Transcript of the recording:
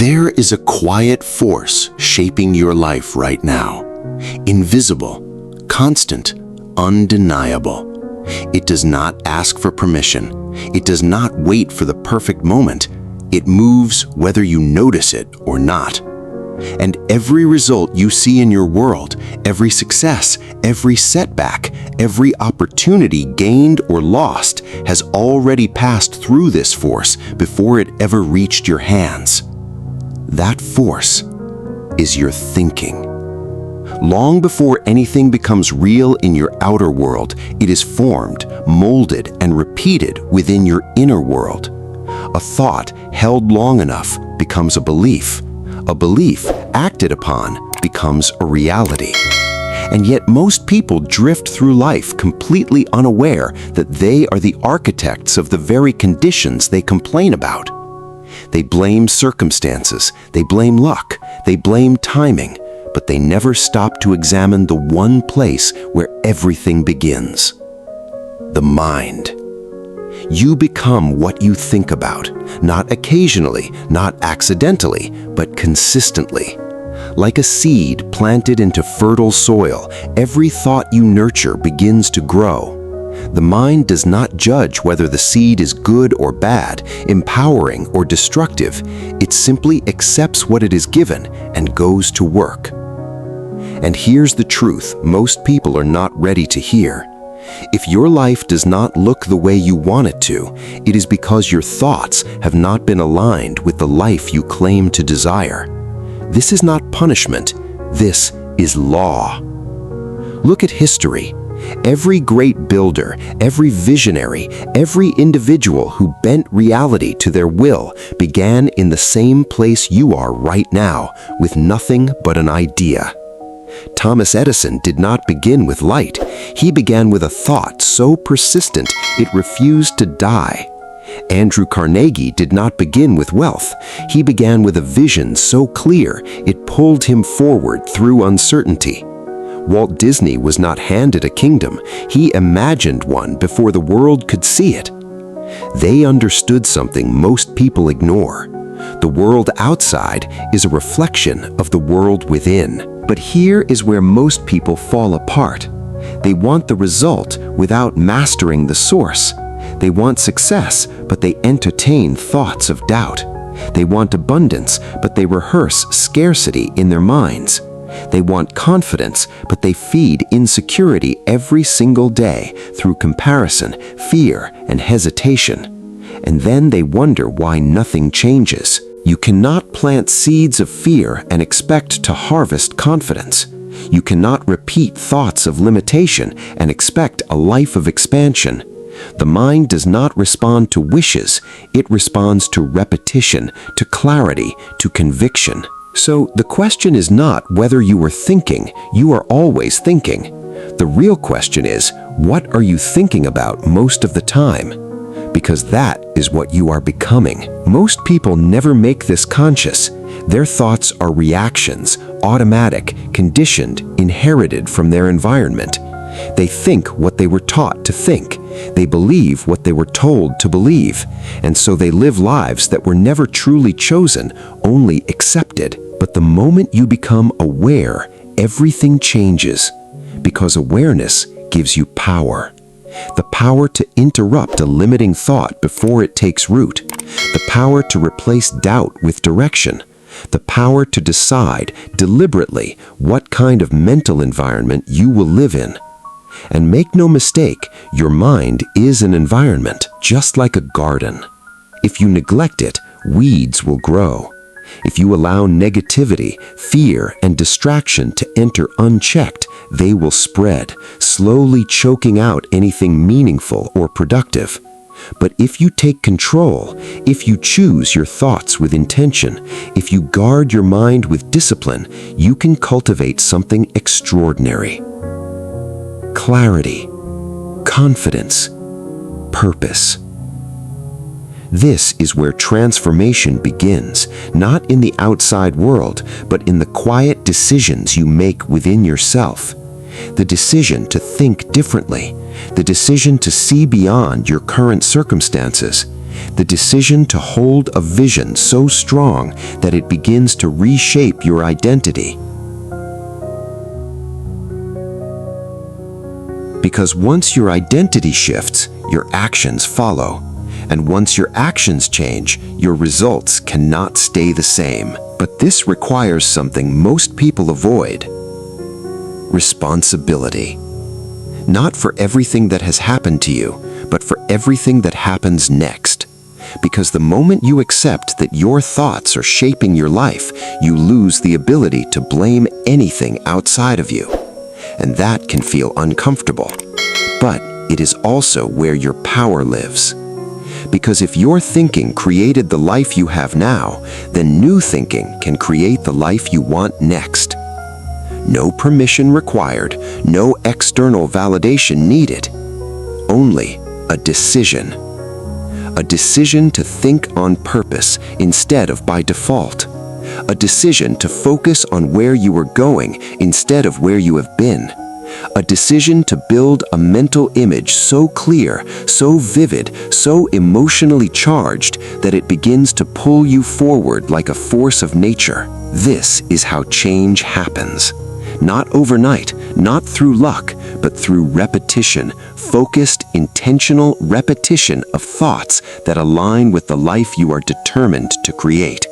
There is a quiet force shaping your life right now. Invisible, constant, undeniable. It does not ask for permission. It does not wait for the perfect moment. It moves whether you notice it or not. And every result you see in your world, every success, every setback, every opportunity gained or lost has already passed through this force before it ever reached your hands. That force is your thinking. Long before anything becomes real in your outer world, it is formed, molded, and repeated within your inner world. A thought held long enough becomes a belief. A belief acted upon becomes a reality. And yet most people drift through life completely unaware that they are the architects of the very conditions they complain about. They blame circumstances, they blame luck, they blame timing, but they never stop to examine the one place where everything begins: the mind. You become what you think about, not occasionally, not accidentally, but consistently. Like a seed planted into fertile soil, every thought you nurture begins to grow. The mind does not judge whether the seed is good or bad, empowering or destructive. It simply accepts what it is given and goes to work. And here's the truth most people are not ready to hear. If your life does not look the way you want it to, it is because your thoughts have not been aligned with the life you claim to desire. This is not punishment, this is law. Look at history. Every great builder, every visionary, every individual who bent reality to their will began in the same place you are right now, with nothing but an idea. Thomas Edison did not begin with light. He began with a thought so persistent it refused to die. Andrew Carnegie did not begin with wealth. He began with a vision so clear it pulled him forward through uncertainty. Walt Disney was not handed a kingdom. He imagined one before the world could see it. They understood something most people ignore. The world outside is a reflection of the world within. But here is where most people fall apart. They want the result without mastering the source. They want success, but they entertain thoughts of doubt. They want abundance, but they rehearse scarcity in their minds. They want confidence, but they feed insecurity every single day through comparison, fear, and hesitation. And then they wonder why nothing changes. You cannot plant seeds of fear and expect to harvest confidence. You cannot repeat thoughts of limitation and expect a life of expansion. The mind does not respond to wishes, it responds to repetition, to clarity, to conviction. So the question is not whether you are thinking, you are always thinking. The real question is, what are you thinking about most of the time? Because that is what you are becoming. Most people never make this conscious. Their thoughts are reactions, automatic, conditioned, inherited from their environment. They think what they were taught to think. They believe what they were told to believe. And so they live lives that were never truly chosen, only accepted. But the moment you become aware, everything changes. Because awareness gives you power. The power to interrupt a limiting thought before it takes root. The power to replace doubt with direction. The power to decide deliberately what kind of mental environment you will live in. And make no mistake, your mind is an environment, just like a garden. If you neglect it, weeds will grow. If you allow negativity, fear, and distraction to enter unchecked, they will spread, slowly choking out anything meaningful or productive. But if you take control, if you choose your thoughts with intention, if you guard your mind with discipline, you can cultivate something extraordinary. Clarity, confidence, purpose. This is where transformation begins, not in the outside world, but in the quiet decisions you make within yourself. The decision to think differently, the decision to see beyond your current circumstances, The decision to hold a vision so strong that it begins to reshape your identity. Because once your identity shifts, your actions follow. And once your actions change, your results cannot stay the same. But this requires something most people avoid: responsibility. Not for everything that has happened to you, but for everything that happens next. Because the moment you accept that your thoughts are shaping your life, you lose the ability to blame anything outside of you. And that can feel uncomfortable. But it is also where your power lives. Because if your thinking created the life you have now, then new thinking can create the life you want next. No permission required, no external validation needed. Only a decision. A decision to think on purpose instead of by default. A decision to focus on where you are going instead of where you have been. A decision to build a mental image so clear, so vivid, so emotionally charged that it begins to pull you forward like a force of nature. This is how change happens. Not overnight, not through luck, but through repetition, focused, intentional repetition of thoughts that align with the life you are determined to create.